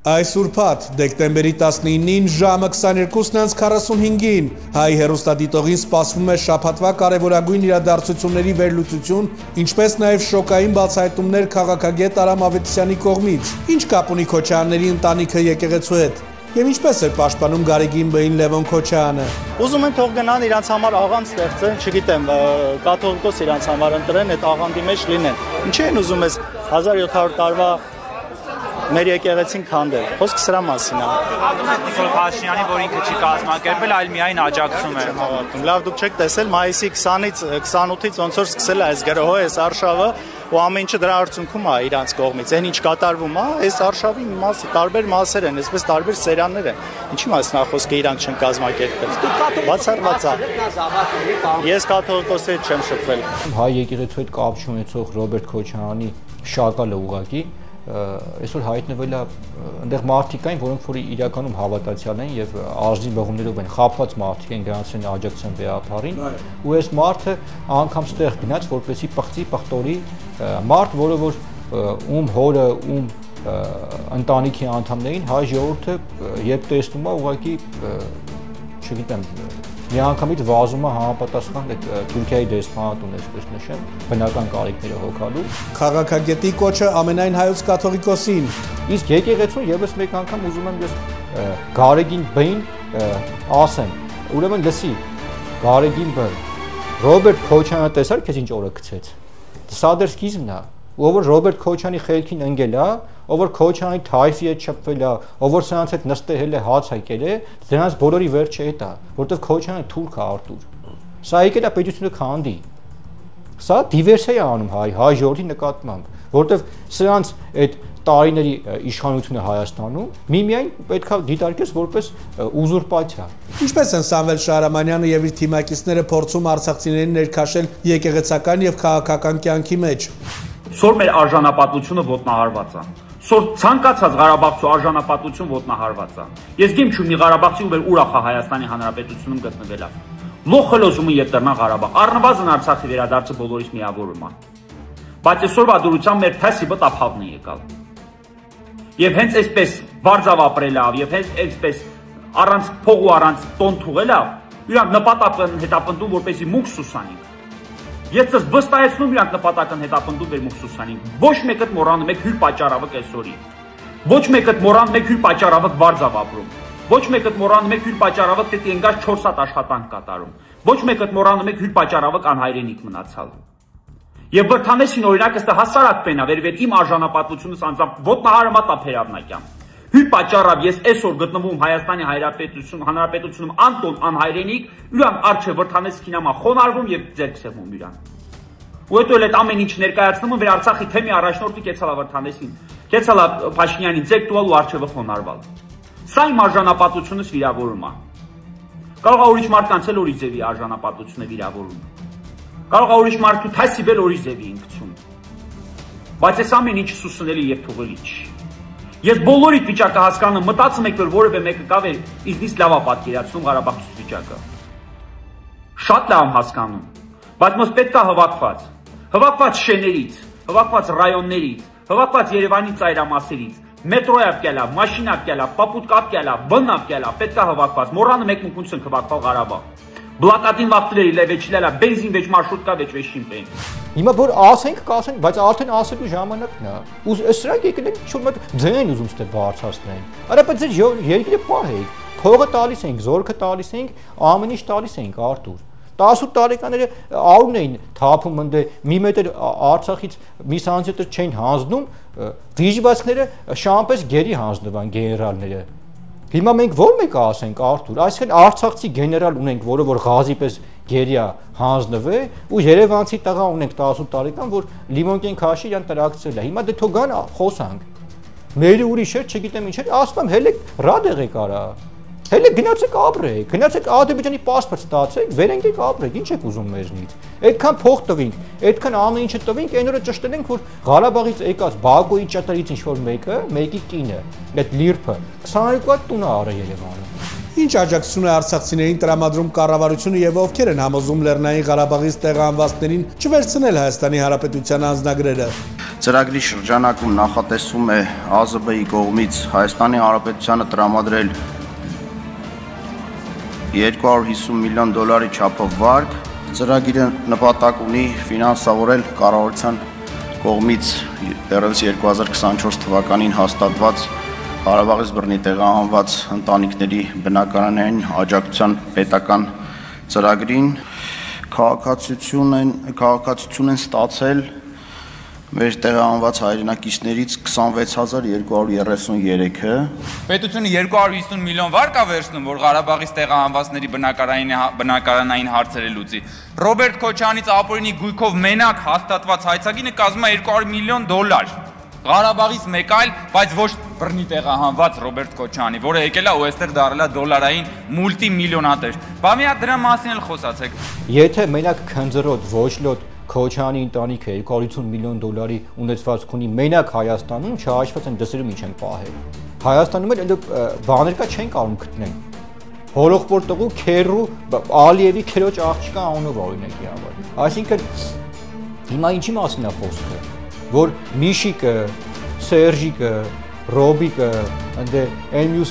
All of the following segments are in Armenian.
Այս ուրբաթ, դեկտեմբերի 19-ին ժամը 22:45-ին հայ հեռուստադիտողին սպասվում է շաբաթվա կարևորագույն իրադարձությունների վերլուծություն, ինչպես նաև շոկային բացահայտումներ քաղաքագետ Արամ Ավետիսյանի կողմից, ինչ կապ ունի Քոչարյանների ընտանիքը եկեղեցու հետ, եւ ինչպես է պաշտպանում Գարեգին Բ-ին Լևոն Քոչարյանը։ Ուզում են թող գնան իրանց համար աղանդ ստեղծեն, չգիտեմ, կաթողիկոս իրանց համար ընտրեն, այդ աղանդի մեջ լինեն։ Ինչի են ուզում ես 1700 տարվա մեր եկեղեցին քանդել։ Խոսքը սրա մասին է։ Հավատում եք Նիկոլ Փաշինյանի, որ ինքը չի կազմակերպել, այլ միայն աջակցում է։ Լավ, դուք չեք տեսել մայիսի 20-ից 28-ից ոնց որ սկսել է այս գրոհը, այս արշավը, ու ամեն ինչը դրա արդյունքում է իրանց կողմից։ Այն ինչ կատարվում է, այս արշավի մասը տարբեր մասեր են, այսպես տարբեր սերաններ են։ Ինչի մասն է խոսքը իրանք չեն կազմակերպել։ Բացառված է։ Ես կաթողիկոսի հետ չեմ շփվել։ Հայ եկեղեցու հետ կապ չունեցող Ռոբերտ Քոչարյանի շակալը ուղղակի այսօր հայտնվել է այնտեղ մարդիկ այն, որոնք որ իրականում հավատացյալ են եւ արժանի բողումներով են խաբված մարդիկ են գնացել աջակցեն վեհապարին, ու այս մարդը անգամ ստեղ գնաց, որպեսի պղծի պղտորի մարդ, որը որ ում հորը, ում ընտանիքի անդամներին հայ ժողովուրդը երբ տեսնում է ուղղակի չգիտեմ միանգամից վազում է համապատասխան Թուրքիայի դեսպանատուն, այսպես նշեմ, բնական կարիքները հոգալու։ Քաղաքագետի կոչը ամենայն հայոց կաթողիկոսին։ Իսկ եկեղեցուն եւս մեկ անգամ ուզում եմ ես Գարեգին Բ-ին ասեմ, ուրեմն լսի, Գարեգին Բ, Ռոբերտ Քոչարյանը տեսար քեզ ինչ օրը գցեց։ Սա դեռ սկիզբն է, ով որ Ռոբերտ Քոչարյանի խելքին ընկել է, ով որ Քոչարյանի թայֆի հետ շփվել է, ով որ սրանց հետ նստել է, հաց հայկել է, դրանց բոլորի վերջը է դա, որտեվ Քոչարյանը թուրք է Արտուր։ Սա եկել է պետությունը քանդի։ Սա դիվերսիա է անում հայ ժողովրդի նկատմամբ, որտեվ սրանց այդ տարիների իշխանությունը Հայաստանում միմիայն պետք է դիտարկես որպես ուզուրպացիա։ Ինչպես են Սամվել Շահրամանյանը եւ իր թիմակիցները փորձում արցախցիներին ներքաշել եկեղեցական եւ քաղաքական կյանքի մեջ։ Սոր մեր արժանապատվությունը ոտնահարված է։ Սոր ցանկացած Ղարաբաղցու արժանապատվություն ոտնահարված է։ Ես գիմ չունի Ղարաբաղցի ու ուրախ է Հայաստանի Հանրապետությունում գտնվելա։ Լոխելոզումը ետրնա Ղարաբաղ։ Առնվազն Արցախի վերադարձը բոլորիս միավորում է։ Բայց այսօրվա դուրությամբ մեր թասիբը տափավն է եկալ։ Եվ հենց այսպես բարձավ ապրելավ, եւ հենց այսպես առանց փող ու առանց տոն թուղելավ, իրանք նպատակ են հետապնդում, որպեսզի մուգ սուսանին։ Ես ձեզ վստահեցնում իրանք նպատակ են հետապնդում մեր մուգ սուսանին։ Ոչ մեկը մոռանում եք հյուր պատճառավը կեսօրի։ Ոչ մեկը մոռանում եք հյուր պատճառավը բարձավ ապրում։ Ոչ մեկը մոռանում եք հյուր պատճառավը դեպի ընկած 4 հատ աշխատանք կատարում։ Ոչ մեկը մոռանում եք հյուր պատճառավը անհայրենիք մնացալ։ Եվ Վրթանեսին օրինակ ըստ հասարակ պենա վերվել իմ արժանապատվությունս անձամբ ոտնահարմա տափերավնակյամ։ Հյուր պատճառավ ես այսօր գտնվում Հայաստանի Հանրապետությունում անտոն անհայրենիք, իրանք արչե Վրթանեսին համա խոնարհվում եւ ձեռք սեղմում իրան։ Ու հետո էլ այդ ամեն ինչ ներկայացնում են վեր Արցախի թեմի առաջնորդի կեցալա Վրթանեսին, կեցալա Փաշինյանին ձեռք տուալ ու արչեվը խոնարհվալ։ Սա իմ արժանապատվությունս վիրավորում է։ Կարող է ուրիշ մարդ կանցել ուրիշ ձևի արժանապատվությունը վիրավորում։ Կարող է ուրիշ մարդու թասիբել ուրիշ ձևի ինքցում։ Բայց այս ամեն ինչը սուսնելի եւ թողելի չի։ Ես բոլորիդ վիճակը հասկանում, մտածում եք, որ որևէ մեկը կա վեր ինձնից լավ է պատկերացնում Ղարաբաղցու վիճակը։ Շատ լավ հասկանում, բայց մոս պետք է հավաքված շեներից, հավաքված ռայոններից, հավաքված Երևանի ծայրամասերից, մետրոյավ կյալա, մաշինավ կյալա, պապուտկավ կյալա, բնավ կյալա, պետք է հավաքված, մոռանում եք մունքունցն հավաքval Ղարաբաղ։ Բլատատին վախտleri լեվեչիլելա բենզին վեճ մարշրուտկա վեճ վեշիմպեն։ Հիմա որ ասենք կասենք, բայց արդեն ասելու ժամանակն է։ Ու սրանք եկել են շուտ ձեն ուզում ստե բարձրացնեն։ Արա բայց ձեր երկիրը պահեք։ Փողը տալիս ենք, զորքը տալիս ենք, ամեն ինչ տալիս ենք Արտուր։ 18 տարեկանները արուն էին թափում ընդ մի մետր Արցախից մի սանտիմետր չեն հանձնում, դիժվածքները շամպես գերի հանձնվան գեներալները։ Հիմա մենք ո՞ր մեկը ասենք Արտուր, այսինքն արցախցի գեներալ ունենք, որը որ Ղազի պես գերիա հանձնվե, ու երևանցի տղա ունենք 18 տարեկան, որ Լիմոնկեն քաշի իրան տրակցել է։ Հիմա դե թող գան խոսանք։ Մերի ուրիշ էր, չգիտեմ ինչ էր, ասում եմ հելեք ռադեղ եք արա։ Հելեք գնացեք ապրեք, գնացեք Ադրբեջանի պասպորտ ստացեք, վերենք ապրեք, ինչ եք ուզում մեզնից։ Այդքան փող տվինք, այդքան ամեն ինչը տվինք, այն օրը ճշտենք, որ Ղարաբաղից եկած Բագոյի ճատրից ինչ որ մեկի կինը, այդ լիրփը 22 հատ տուն է արել Երևանում։ Ինչ աջակցություն է արցախցիներին տրամադրում կառավարությունը եւ ովքեր են համոզում Լեռնային Ղարաբաղից տեղահանվածներին չվերցնել Հայաստանի Հանրապետության անձնագրերը։ Ծրագրի շրջանակում նախատեսվում է ԱԶԲ-ի կողմից Հայաստանի Հանրապետությանը տրամադրել $250 միլիոն չափով վարկ։ Ծրագիրը նպատակ ունի ֆինանսավորել կառավարության կողմից 2024 թվականին հաստատված Ղարաբաղից բռնի տեղահանված ընտանիքների բնակարանային աջակցության պետական ծրագրին քաղաքացիություն են ստացել մեր տեղահանված հայրենակիցներից 26233-ը։ Պետությունը 250 միլիոն վարկ է վերցնում, որ Ղարաբաղից տեղահանվածների բնակարանային հարցերը լուծի։ Ռոբերտ Քոչյանից ապօրինի գույքով մենակ հաստատված հայցագինը կազմում է $200 միլիոն։ Ղարաբաղից մեկ այլ, բայց ոչ բռնի տեղահանված Ռոբերտ Քոչյանի, որը եկել է ու այստեղ դառել է դոլարային մուլտիմիլիոնատեր։ Բա մի հատ դրա մասին էլ խոսացեք։ Եթե մենակ քնձռոտ ոչ լոտ Քոչյանի ընտանիքը $250 միլիոն ունեցվածք ունի մենակ Հայաստանում, չհաշված են դսերում ինչ են պահել։ Հայաստանում էլ բաներ կա չեն կարող գտնել։ Հոլոխբոր տղու քերու Ալիևի քերոջ աղջկա անունով օրինակի համար։ Այսինքն հիմա ինչի մասին է խոսքը, որ Միշիկը, Սերժիկը, Ռոբիկը, այնտեղ այն մյուս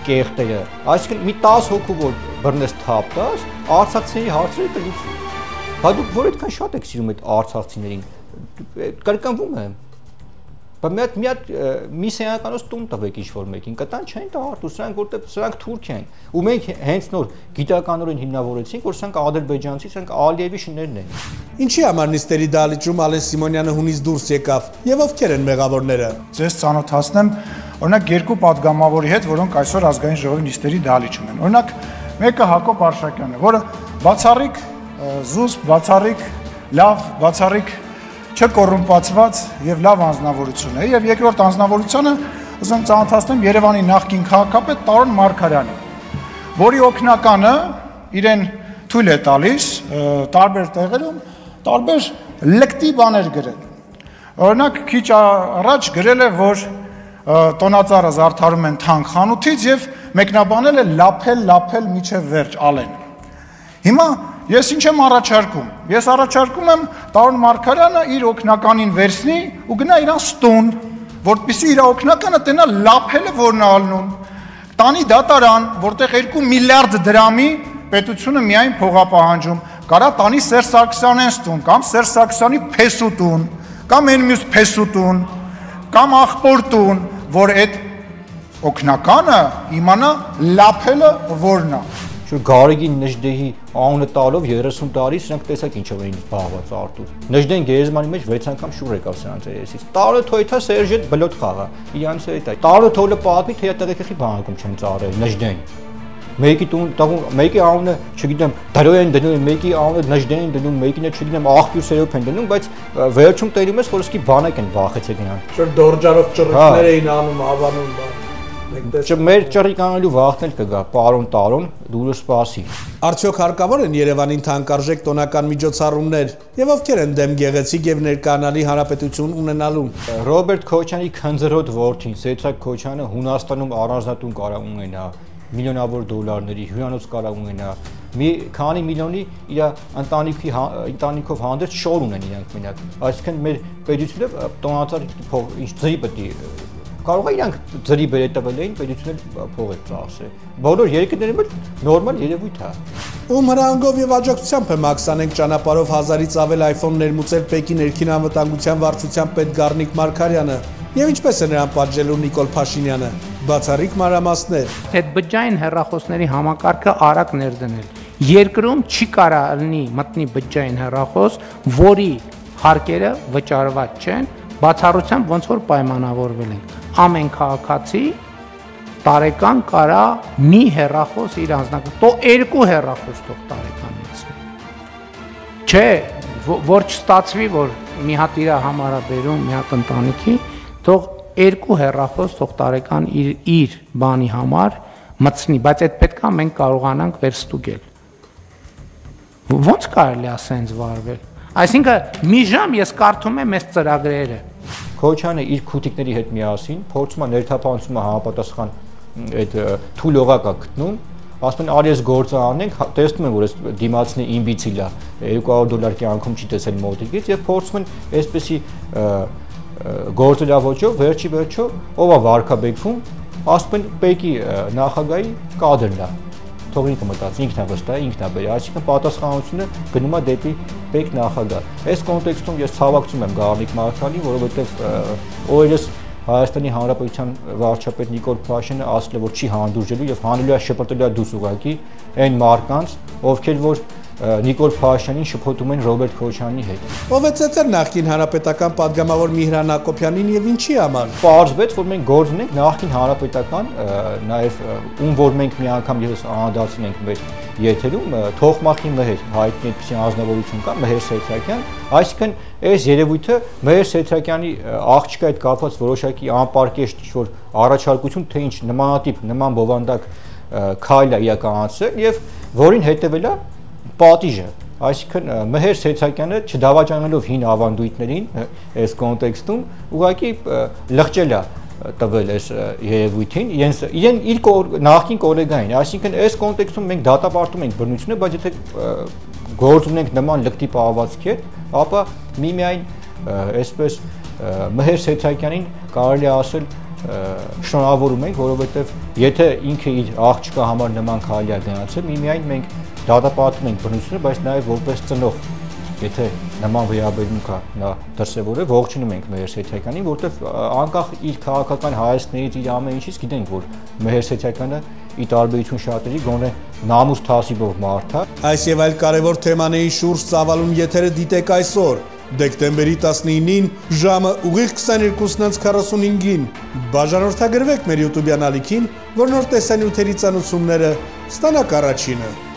կեղտերը, այսինքն մի 10 հոգու որ բռնես թափ տաս, արցախցիների հարցերը կլուծի։ Բա դուք որ այդքան շատ եք սիրում այդ արցախցիներին, կրկնվում է։ Բա մի սենյականոց տուն տվեք ինչ-որ մեկին, կտան չեն տա արտու, սրանք թուրք են։ Ու մենք հենց նոր գիտականորեն հիմնավորեցինք, որ սրանք ադրբեջանցի, սրանք Ալիևի շներն են։ Ինչի համար նիստերի դահլիճում Ալեն Սիմոնյանը հունից դուրս եկավ եւ ովքեր են մեղավորները։ Ձեզ ծանոթացնեմ օրինակ երկու падգամավորի հետ, որոնք այսօր ազգային ժողովի նիստերի դահլիճում են։ Օրինակ մեկը Հակոբ Արշակյանն է, որը բացառիկ զուսպ, բացառիկ, լավ, բացառիկ չկոռումպացված եւ լավ անձնավորություն է, եւ երկրորդ անձնավորությունը ուզում ծանոթացնեմ Երևանի նախկին քաղաքապետ Տարոն Մարգարյանին, որի օգնականը իրեն թույլ է տալիս տարբեր տեղերում տարբեր լկտի բաներ գրել։ Օրինակ քիչ առաջ գրել է, որ տոնածառը զարդարում են թանկ խանութից եւ մեկնաբանել է լափել միջև վերջ Ալեն։ Հիմա ես ինչ եմ առաջարկում։ Ես առաջարկում եմ Տարոն Մարգարյանը իր օգնականին վերցնի ու գնա իրան ստուն, որպեսզի իր օգնականը տենա լափելը որն ալնում։ Տանի դատարան, որտեղ 2 միլիարդ դրամի պետությունը միայն փողապահանջում, կարա տանի Սերժ Սարգսյանեն ստուն, կամ Սերժ Սարգսյանի փեսուտուն, կամ այն մյուս փեսուտուն, կամ աղբոր տուն, որ այդ օգնականը իմանա լափելը որն է։ Գարեգին Նժդեհի անունը տալով 30 տարի սրանք տեսակ ինչով էին զբաղված Արտուր։ Նժդեն գերեզմանի մեջ 6 անգամ շուռ եկավ սրանց երեսից։ Տարը թոյթա Սերժի հետ բլոտ խաղա։ Իրանց հետ այ։ Տարը թոլը պատմի թե տղեկի բանակում չեն ծառել Նժդեն։ Մեկի տուն, մեկի անունը, չգիտեմ, Դարոյան դնում, մեկի անունը Նժդեն դնում, մեկին չգիտեմ, աղբյուր Սերոփ են դնում, բայց վերջում տերում ես, որ իսկի բանակ են վախեցել գնան։ Շուտ դորջարով ճռիկներ էին անում, հավանում բան։ Մեր ճռիկ անելու վախտել կգա, պարոն Տարոն, դուրը սպասի։ Արդյոք հարկավոր են Երևանին թանկարժեք տոնական միջոցառումներ եւ ովքեր են դեմ գեղեցիկ եւ ներկանալի հանրապետություն ունենալուն։ Ռոբերտ Քոչյանի քնձռոտ որդին Սեդրակ Քոչյանը Հունաստանում առանձնատուն կարող ունենա, միլիոնավոր դոլարների հյուրանոց կարող ունենա, մի քանի միլիոնի իր ընտանիքով հանդերձ շոր ունեն իրանք մենակ։ Այսինքն մեր պետությունը տոնածառ ինչ ձրի պետք է կարող է իրանք ձրի բերել տվել էին, պետությունը փող է ծախսել։ Բոլոր երկրներում էլ նորմալ երևույթ է։ Ում հրանգով եւ աջակցությամբ է Մաքսանենք ճանապարհով 1000-ից ավել iPhone ներմուծել Պեկի ներքին անվտանգության վարչության պետ Գառնիկ Մարգարյանը եւ ինչպես է նրան պատժելու Նիկոլ Փաշինյանը։ Բացառիկ մանրամասներ։ Այդ բջջային հեռախոսների համակարգը արագ ներդնել։ Երկրում չի կարելի մտնի բջջային հեռախոս, որի հարկերը վճարված չեն, բացառությամբ ոնց որ պայմանավորվել են։ Ամեն քաղաքացի տարեկան կարա մի հեռախոս իր անձնական, թող 2 հեռախոս թող տարեկանից։ Չէ, որ չստացվի, որ մի հատ իր համարա բերում, մի հատ ընտանիքի, թող 2 հեռախոս թող տարեկան իր բանի համար մտցնի, բայց այդ պետք է մենք կարողանանք վերստուգել։ Ոնց կարելի է ասենց վարվել։ Այսինքն մի ժամ ես կարդում եմ այս ծրագրերը։ Քոչյանը իր քութիկների հետ միասին փորձում է ներթափանցումը համապատասխան այդ թույլ օղակ է գտնում, ասում են արի ես գործը անենք, տեսնում են, որ այս դիմացն է իմբիցիլ է, $200 կյանքում չի տեսել մոտիկից եւ փորձում են այսպեսի գործելա ոճով, վերջի վերջո ով է վարկաբեկվում, ասում են պեկի նախագահի կադրն է։ Թող ինքը մտածի, ինքն է վստահ, ինքն է բերի, այսինքն պատասխանատվությունը գնում է դեպի պետ նախագահ։ Այս կոնտեքստում ես ցավակցում եմ Գառնիկ Մարտալին, որովհետև օրերս Հայաստանի Հանրապետության վարչապետ Նիկոլ Փաշինյանը ասել է, որ չի հանդուրժելու եւ հանելու է շփոթելու է դուս ուղակի այն մարկանց, ովքեր որ Նիկոլ Փաշինյանին շփոթում են Ռոբերտ Քոչարյանի հետ։ Ով է ծեծել նախկին հանրապետական падգամավոր Միհրան Հակոբյանին եւ ինչի համար։ Պարզվեց, որ մենք գործ ունենք նախկին հանրապետական, նաեւ ում որ մենք մի անգամ եւս անդրադարձել ենք մեր եթերում, Թոխմախի Մեհեր, հայտնի այդպիսի անձնավորություն կա, Մեհեր Սեթրակյան, այսինքն այս երևույթը Մեհեր Սեթրակյանի աղջկա հետ կապված որոշակի անպարկեշտ ինչ-որ առաջարկություն, թե ինչ նմանատիպ, նման բովանդակ քայլ է իրականացրել եւ որին հետեւել է պատիժը, այսինքն Մեհեր Սեթրակյանը չդավաճանելով հին ավանդույթներին այս կոնտեքստում ուղղակի լղջել է տվել այս երևույթին, իրեն իր նախկին գոլեգային, այսինքն այս կոնտեքստում մենք դատապարտում ենք բռնությունը, բայց եթե գործ ունենք նման լկտի պահվածքի հետ, ապա միմիայն այսպես Մեհեր Սեթրակյանին կարելի է ասել շնորհավորում ենք, որովհետև եթե ինքը իր աղջկա համար նման քայլ է գնացել, միմիայն մենք դատապարտում ենք բռնությունը, բայց նաև որպես ծնող, եթե նման վերաբերմունք կա նա դրսևորել, ողջունում ենք Մեհեր Սեթրակյանին, որովհետև անկախ իր քաղաքական հայացքներից, իր ամեն ինչից գիտենք, որ Մեհեր Սեթրակյանը ի տարբերություն շատերի գոնե նամուս թասիբով մարդ է։ Այս եւ այլ կարևոր թեմաների շուրջ ծավալուն եթերը դիտեք այսօր, դեկտեմբերի 19-ին ժամը ուղիղ 22:45-ին բաժանորդագրվեք մեր YouTube-յան ալիքին, որ նոր տեսանյութերի ծանուցումները ստանաք առաջինը։